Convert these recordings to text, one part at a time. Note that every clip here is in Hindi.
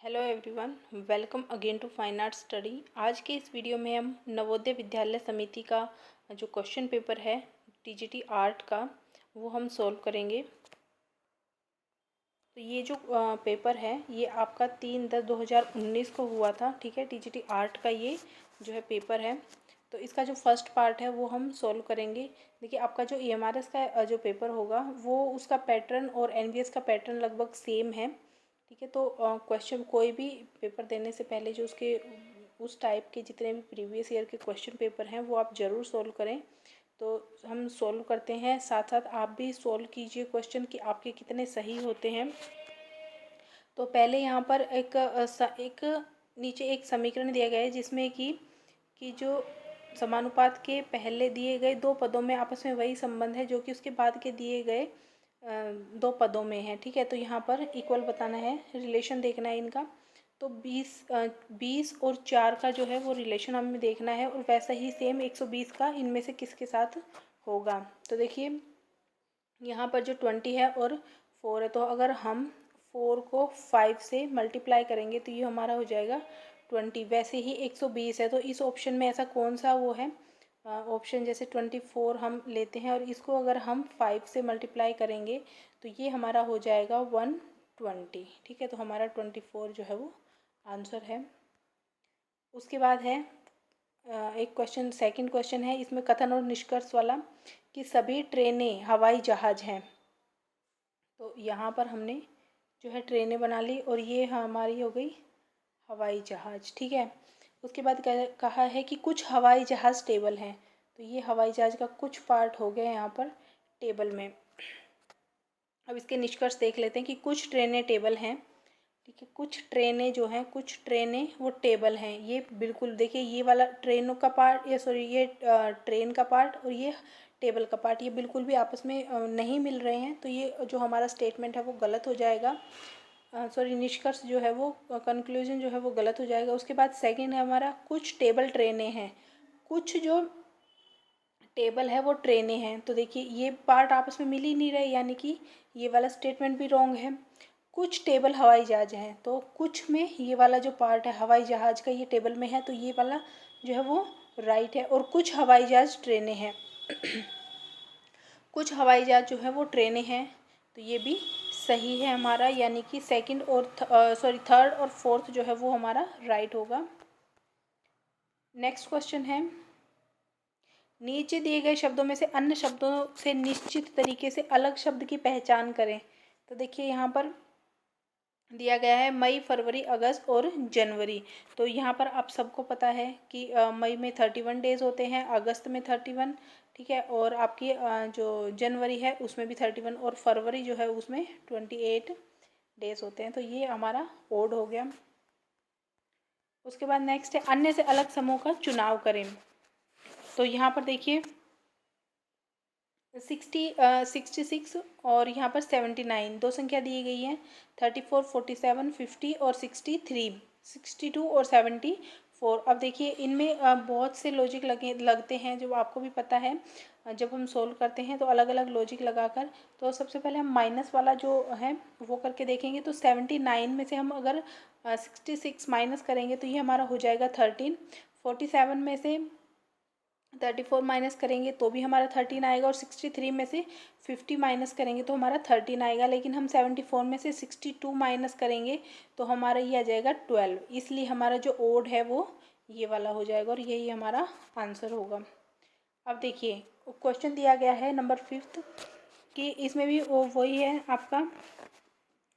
Hello everyone, welcome again to fine art study. आज के इस वीडियो में हम नवोदय विद्यालय समिति का जो क्वेश्चन पेपर है टीजीटी आर्ट का वो हम सॉल्व करेंगे। तो ये जो पेपर है ये आपका 3/10/2019 को हुआ था। ठीक है, टीजीटी आर्ट का ये जो है पेपर है। तो इसका जो फर्स्ट पार्ट है वो हम सॉल्व करेंगे। देखिए, आपका जो ईएमआरएस का जो पेपर होगा वो उसका पैटर्न और एनवीएस का पैटर्न लगभग सेम है। ठीक है, तो क्वेश्चन कोई भी पेपर देने से पहले जो उसके उस टाइप के जितने भी प्रीवियस ईयर के क्वेश्चन पेपर हैं वो आप ज़रूर सॉल्व करें। तो हम सॉल्व करते हैं, साथ साथ आप भी सॉल्व कीजिए क्वेश्चन कि आपके कितने सही होते हैं। तो पहले यहाँ पर एक नीचे एक समीकरण दिया गया है जिसमें कि जो समानुपात के पहले दिए गए दो पदों में आपस में वही संबंध है जो कि उसके बाद के दिए गए दो पदों में है। ठीक है, तो यहाँ पर इक्वल बताना है, रिलेशन देखना है इनका। तो 20 और 4 का जो है वो रिलेशन हमें देखना है और वैसा ही सेम 120 का इनमें से किसके साथ होगा। तो देखिए, यहाँ पर जो 20 है और 4 है, तो अगर हम 4 को 5 से मल्टीप्लाई करेंगे तो ये हमारा हो जाएगा 20। वैसे ही 120 है, तो इस ऑप्शन में ऐसा कौन सा वो है ऑप्शन, जैसे 24 हम लेते हैं और इसको अगर हम 5 से मल्टीप्लाई करेंगे तो ये हमारा हो जाएगा 120। ठीक है, तो हमारा 24 जो है वो आंसर है। उसके बाद है एक क्वेश्चन, सेकंड क्वेश्चन है, इसमें कथन और निष्कर्ष वाला कि सभी ट्रेनें हवाई जहाज हैं। तो यहाँ पर हमने जो है ट्रेनें बना ली और ये हमारी हो गई हवाई जहाज। ठीक है, उसके बाद कहा है कि कुछ हवाई जहाज टेबल हैं। तो ये हवाई जहाज का कुछ पार्ट हो गया यहाँ पर टेबल में। अब इसके निष्कर्ष देख लेते हैं कि कुछ ट्रेनें टेबल हैं। ठीक है, कुछ ट्रेनें जो हैं, कुछ ट्रेनें वो टेबल हैं। ये बिल्कुल देखिए, ये वाला ट्रेनों का पार्ट, ये सॉरी ये ट्रेन का पार्ट और ये टेबल का पार्ट, ये बिल्कुल भी आपस में नहीं मिल रहे हैं। तो ये जो हमारा स्टेटमेंट है वो गलत हो जाएगा। सॉरी, निष्कर्ष जो है वो कंक्लूजन जो है वो गलत हो जाएगा। उसके बाद सेकंड है हमारा कुछ टेबल ट्रेनें हैं। कुछ जो टेबल है वो ट्रेनें हैं। तो देखिए, ये पार्ट आपस में मिल ही नहीं रहे, यानी कि ये वाला स्टेटमेंट भी रॉन्ग है। कुछ टेबल हवाई जहाज हैं, तो कुछ में ये वाला जो पार्ट है हवाई जहाज का ये टेबल में है, तो ये वाला जो है वो राइट है। और कुछ हवाई जहाज ट्रेनें हैं कुछ हवाई जहाज जो है वो ट्रेनें हैं, तो ये भी सही है हमारा, यानी कि सेकंड और थर्ड और फोर्थ जो है वो हमारा राइट होगा। नेक्स्ट क्वेश्चन है, नीचे दिए गए शब्दों में से अन्य शब्दों से निश्चित तरीके से अलग शब्द की पहचान करें। तो देखिए, यहाँ पर दिया गया है मई, फरवरी, अगस्त और जनवरी। तो यहाँ पर आप सबको पता है कि मई में 31 डेज़ होते हैं, अगस्त में 31। ठीक है, और आपकी जो जनवरी है उसमें भी 31 और फरवरी जो है उसमें 28 डेज़ होते हैं। तो ये हमारा ओड हो गया। उसके बाद नेक्स्ट है अन्य से अलग समूह का चुनाव करें। तो यहाँ पर देखिए 66 और यहाँ पर 79 दो संख्या दी गई है। 34, 47, 50 और 63, 62 और 74। अब देखिए, इनमें बहुत से लॉजिक लगते हैं जो आपको भी पता है। जब हम सोल्व करते हैं तो अलग अलग लॉजिक लगाकर, तो सबसे पहले हम माइनस वाला जो है वो करके देखेंगे। तो 79 में से हम अगर 66 माइनस करेंगे तो ये हमारा हो जाएगा 13। 47 में से 34 माइनस करेंगे तो भी हमारा 13 आएगा और 63 में से 50 माइनस करेंगे तो हमारा 13 आएगा। लेकिन हम 74 में से 62 माइनस करेंगे तो हमारा ये आ जाएगा 12। इसलिए हमारा जो ओड है वो ये वाला हो जाएगा और यही हमारा आंसर होगा। अब देखिए, क्वेश्चन दिया गया है नंबर 5 कि इसमें भी वही है, आपका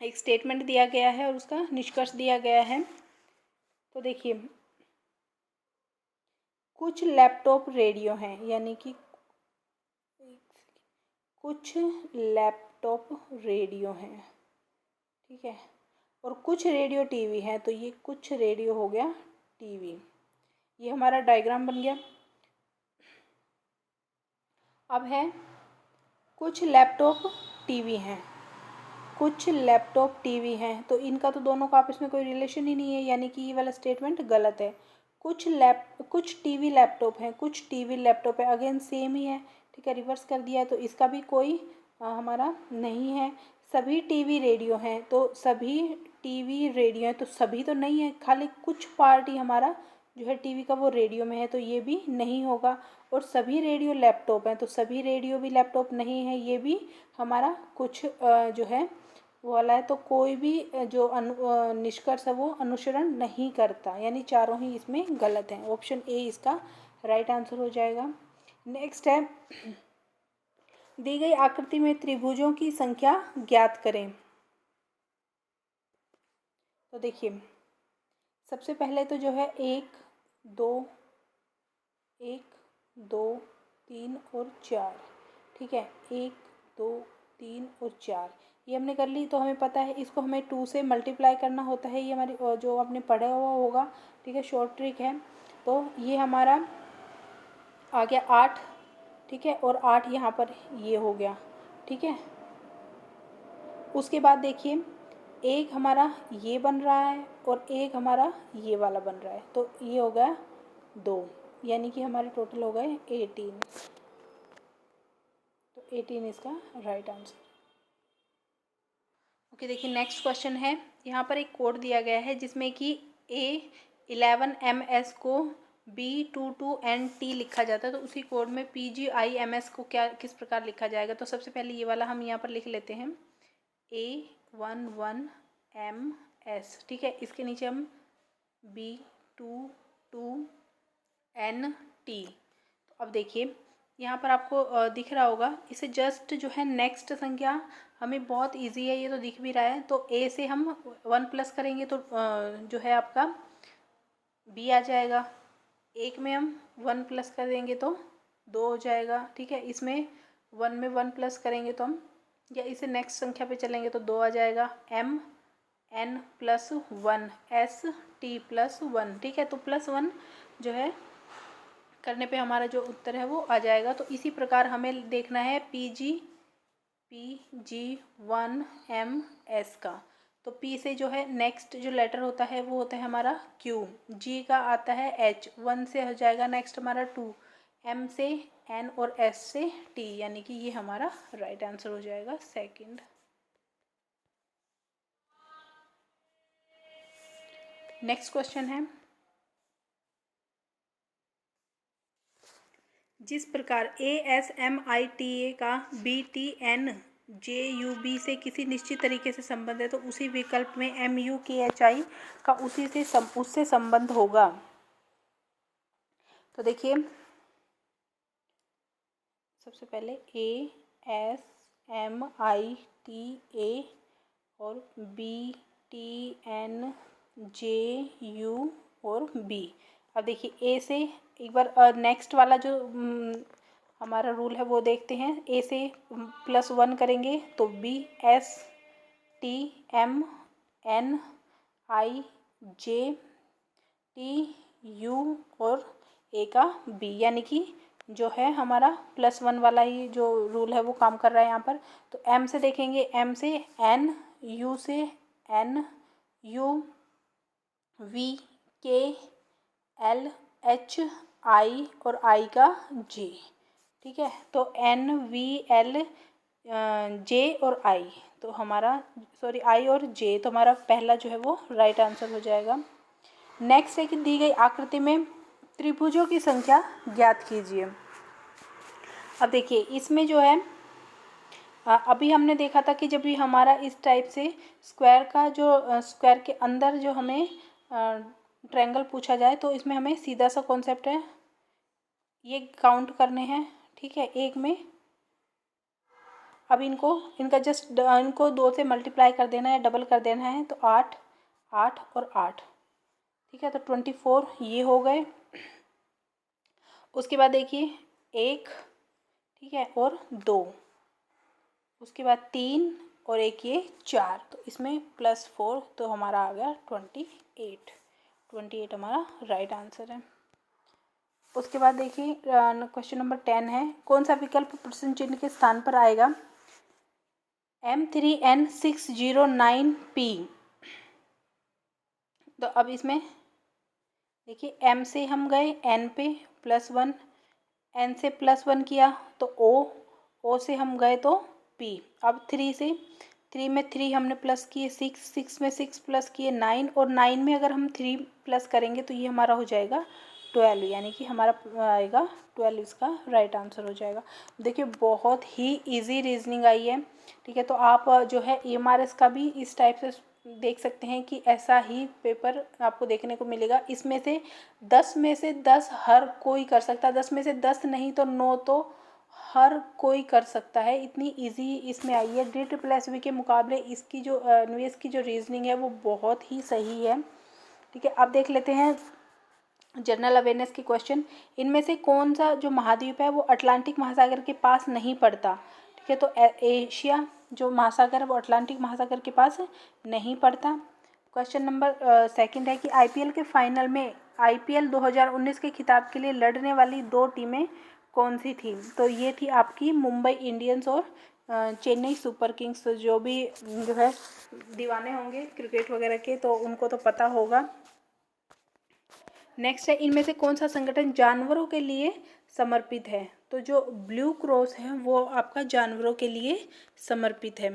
एक स्टेटमेंट दिया गया है और उसका निष्कर्ष दिया गया है। तो देखिए, कुछ लैपटॉप रेडियो हैं, यानी कि कुछ लैपटॉप रेडियो हैं। ठीक है, और कुछ रेडियो टीवी हैं। तो ये कुछ रेडियो हो गया टीवी, ये हमारा डायग्राम बन गया। अब है कुछ लैपटॉप टीवी हैं। कुछ लैपटॉप टीवी हैं, तो इनका तो दोनों का आपस में कोई रिलेशन ही नहीं है, यानी कि ये वाला स्टेटमेंट गलत है। कुछ टीवी लैपटॉप हैं, कुछ टीवी लैपटॉप है, अगेन सेम ही है। ठीक है, रिवर्स कर दिया है तो इसका भी कोई हमारा नहीं है। सभी टीवी रेडियो हैं, तो सभी टीवी रेडियो है, तो सभी तो नहीं है, खाली कुछ पार्ट ही हमारा जो है टीवी का वो रेडियो में है, तो ये भी नहीं होगा। और सभी रेडियो लैपटॉप हैं, तो सभी रेडियो भी लैपटॉप नहीं है, ये भी हमारा कुछ जो है वो वाला है। तो कोई भी जो निष्कर्ष है वो अनुसरण नहीं करता, यानी चारों ही इसमें गलत हैं। ऑप्शन ए इसका राइट आंसर हो जाएगा। नेक्स्ट है, दी गई आकृति में त्रिभुजों की संख्या ज्ञात करें। तो देखिए, सबसे पहले तो जो है 1 2 1 2 3 और 4, ठीक है, 1 2 3 और 4 ये हमने कर ली। तो हमें पता है इसको हमें 2 से मल्टीप्लाई करना होता है, ये हमारी जो आपने पढ़ा हुआ होगा, ठीक है, शॉर्ट ट्रिक है। तो ये हमारा आ गया 8, ठीक है, और 8 यहाँ पर ये हो गया, ठीक है। उसके बाद देखिए, एक हमारा ये बन रहा है और एक हमारा ये वाला बन रहा है, तो ये हो गया 2, यानी कि हमारे टोटल हो गए 18। तो 18 इसका राइट आंसर। ओके, देखिए नेक्स्ट क्वेश्चन है, यहाँ पर एक कोड दिया गया है जिसमें कि A11MS को B22NT लिखा जाता है। तो उसी कोड में PGIMS को किस प्रकार लिखा जाएगा। तो सबसे पहले ये वाला हम यहाँ पर लिख लेते हैं, A11MS, ठीक है, इसके नीचे हम B22NT। तो अब देखिए यहाँ पर आपको दिख रहा होगा, इसे जस्ट जो है नेक्स्ट संख्या हमें बहुत इजी है, ये तो दिख भी रहा है। तो A से हम 1 प्लस करेंगे तो जो है आपका B आ जाएगा। एक में हम 1 प्लस कर देंगे तो 2 हो जाएगा, ठीक है। इसमें 1 में 1 प्लस करेंगे तो हम, या इसे नेक्स्ट संख्या पे चलेंगे तो 2 आ जाएगा। MN+1 ST+1, ठीक है। तो +1 जो है करने पे हमारा जो उत्तर है वो आ जाएगा। तो इसी प्रकार हमें देखना है PG1MS का। तो P से जो है नेक्स्ट जो लेटर होता है वो होता है हमारा Q, G का आता है H, 1 से हो जाएगा नेक्स्ट हमारा 2, M से N और S से T, यानी कि ये हमारा राइट आंसर हो जाएगा सेकंड। नेक्स्ट क्वेश्चन है, जिस प्रकार ASMITA का BTNJUB से किसी निश्चित तरीके से संबंध है, तो उसी विकल्प में MUKHI का उससे संबंध होगा। तो देखिए, सबसे पहले ASMITA और BTNJU और B। अब देखिए A से एक बार नेक्स्ट वाला जो हमारा रूल है वो देखते हैं। A से +1 करेंगे तो BSTMNIJTU और A का B, यानी कि जो है हमारा +1 वाला ही जो रूल है वो काम कर रहा है यहाँ पर। तो M से देखेंगे, M से N, U से N, U, V, K, L, H, I और I का J, ठीक है। तो N, V, L, J और I, तो हमारा I और J, तो हमारा पहला जो है वो राइट आंसर हो जाएगा। नेक्स्ट है कि दी गई आकृति में त्रिभुजों की संख्या ज्ञात कीजिए। अब देखिए, इसमें जो है अभी हमने देखा था कि जब भी हमारा इस टाइप से स्क्वायर का जो स्क्वायर के अंदर जो हमें ट्रायंगल पूछा जाए, तो इसमें हमें सीधा सा कॉन्सेप्ट है, ये काउंट करने हैं, ठीक है, एक में। अब इनका जस्ट इनको 2 से मल्टीप्लाई कर देना है, डबल कर देना है, तो 8 8 और 8, ठीक है। तो 24 ये हो गए। उसके बाद देखिए 1, ठीक है, और 2, उसके बाद 3 और एक ये 4, तो इसमें +4, तो हमारा आ गया 28 हमारा राइट आंसर है। उसके बाद देखिए क्वेश्चन नंबर 10 है, कौन सा विकल्प प्रश्न चिन्ह के स्थान पर आएगा। M3N609P। तो अब इसमें देखिए M से हम गए N पे +1, N से +1 किया तो O से हम गए तो P। अब 3 से 3 में 3 हमने प्लस किए 6, 6 में 6 प्लस किए 9, और 9 में अगर हम 3 प्लस करेंगे तो ये हमारा हो जाएगा 12, यानी कि हमारा आएगा 12, इसका राइट आंसर हो जाएगा। देखिए बहुत ही इजी रीजनिंग आई है, ठीक है। तो आप जो है EMRS का भी इस टाइप से देख सकते हैं कि ऐसा ही पेपर आपको देखने को मिलेगा। इसमें से 10 में से 10 हर कोई कर सकता है, 10 में से 10 नहीं तो 9 तो हर कोई कर सकता है। इतनी इजी इसमें आई है। DSSB के मुकाबले इसकी जो NVS की जो रीजनिंग है वो बहुत ही सही है, ठीक है। अब देख लेते हैं जनरल अवेयरनेस की क्वेश्चन। इनमें से कौन सा जो महाद्वीप है वो अटलांटिक महासागर के पास नहीं पड़ता, ठीक है। तो एशिया जो महासागर है वो अटलांटिक महासागर के पास नहीं पड़ता। क्वेश्चन नंबर 2 है कि IPL के फाइनल में IPL 2019 के खिताब के लिए लड़ने वाली 2 टीमें कौन सी थी। तो ये थी आपकी मुंबई इंडियंस और चेन्नई सुपर किंग्स। जो भी जो है दीवाने होंगे क्रिकेट वगैरह के तो उनको तो पता होगा। नेक्स्ट है, इनमें से कौन सा संगठन जानवरों के लिए समर्पित है। तो जो ब्लू क्रॉस है वो आपका जानवरों के लिए समर्पित है।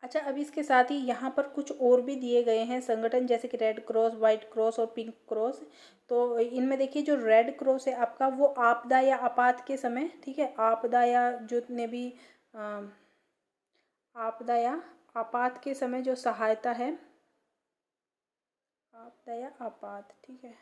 अच्छा, अब इसके साथ ही यहाँ पर कुछ और भी दिए गए हैं संगठन, जैसे कि रेड क्रॉस, वाइट क्रॉस और पिंक क्रॉस। तो इनमें देखिए जो रेड क्रॉस है आपका वो आपदा या आपात के समय, ठीक है, आपदा या जितने भी आपदा या आपात के समय जो सहायता है, आपदा या आपात, ठीक है,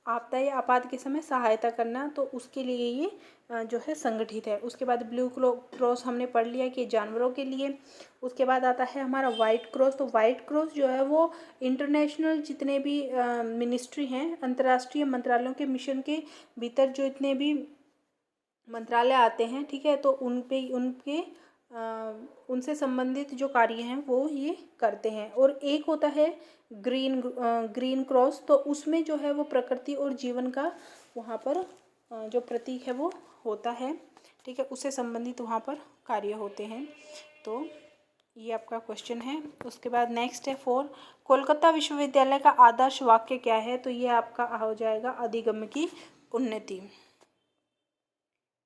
आपदा या आपात के समय सहायता करना, तो उसके लिए ये जो है संगठित है। उसके बाद ब्लू क्रॉस हमने पढ़ लिया कि जानवरों के लिए। उसके बाद आता है हमारा वाइट क्रॉस। तो वाइट क्रॉस जो है वो इंटरनेशनल जितने भी मिनिस्ट्री हैं, अंतर्राष्ट्रीय मंत्रालयों के मिशन के भीतर जो इतने भी मंत्रालय आते हैं, ठीक है, तो उनके उनसे संबंधित जो कार्य हैं वो ये करते हैं। और एक होता है ग्रीन क्रॉस। तो उसमें जो है वो प्रकृति और जीवन का वहाँ पर जो प्रतीक है वो होता है, ठीक है, उससे संबंधित वहाँ पर कार्य होते हैं। तो ये आपका क्वेश्चन है। उसके बाद नेक्स्ट है 4, कोलकाता विश्वविद्यालय का आदर्श वाक्य क्या है। तो ये आपका हो जाएगा अधिगम्य की उन्नति।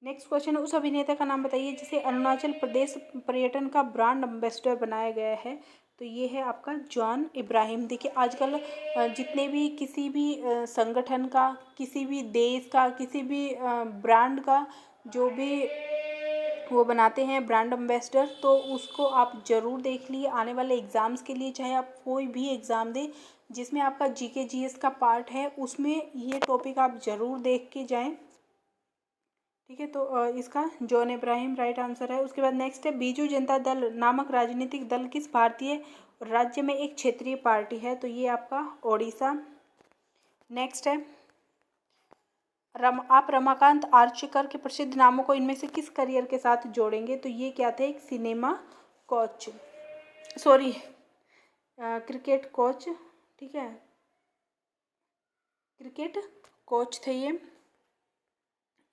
नेक्स्ट क्वेश्चन है, उस अभिनेता का नाम बताइए जिसे अरुणाचल प्रदेश पर्यटन का ब्रांड एम्बेसडर बनाया गया है। तो ये है आपका जॉन इब्राहिम। देखिए आजकल जितने भी किसी भी संगठन का, किसी भी देश का, किसी भी ब्रांड का जो भी वो बनाते हैं ब्रांड एम्बेसडर, तो उसको आप ज़रूर देख लिए आने वाले एग्ज़ाम्स के लिए। चाहे आप कोई भी एग्ज़ाम दें जिसमें आपका GK GS का पार्ट है, उसमें ये टॉपिक आप ज़रूर देख के जाएं, ठीक है। तो इसका जॉन इब्राहिम राइट आंसर है। उसके बाद नेक्स्ट है, बीजू जनता दल नामक राजनीतिक दल किस भारतीय राज्य में एक क्षेत्रीय पार्टी है। तो ये आपका ओडिशा। नेक्स्ट है, आप रमाकांत आर्चकर के प्रसिद्ध नामों को इनमें से किस करियर के साथ जोड़ेंगे। तो ये क्या थे, एक cinema coach, sorry cricket coach, ठीक है, क्रिकेट कोच थे ये।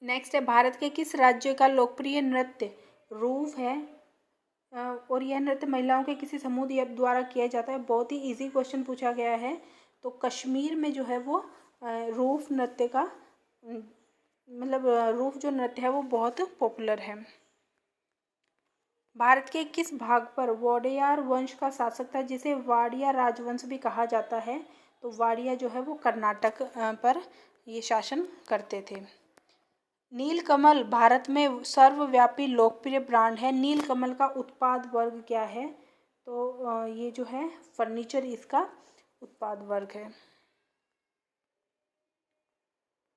नेक्स्ट है, भारत के किस राज्य का लोकप्रिय नृत्य रूफ है और यह नृत्य महिलाओं के किसी समूह द्वारा किया जाता है। बहुत ही इजी क्वेश्चन पूछा गया है। तो कश्मीर में जो है वो रूफ नृत्य का मतलब रूफ जो नृत्य है वो बहुत पॉपुलर है। भारत के किस भाग पर वोडेयार वंश का शासक था जिसे वाडिया राजवंश भी कहा जाता है। तो वाडिया जो है वो कर्नाटक पर ये शासन करते थे। नीलकमल भारत में सर्वव्यापी लोकप्रिय ब्रांड है। नीलकमल का उत्पाद वर्ग क्या है। तो ये जो है फर्नीचर इसका उत्पाद वर्ग है।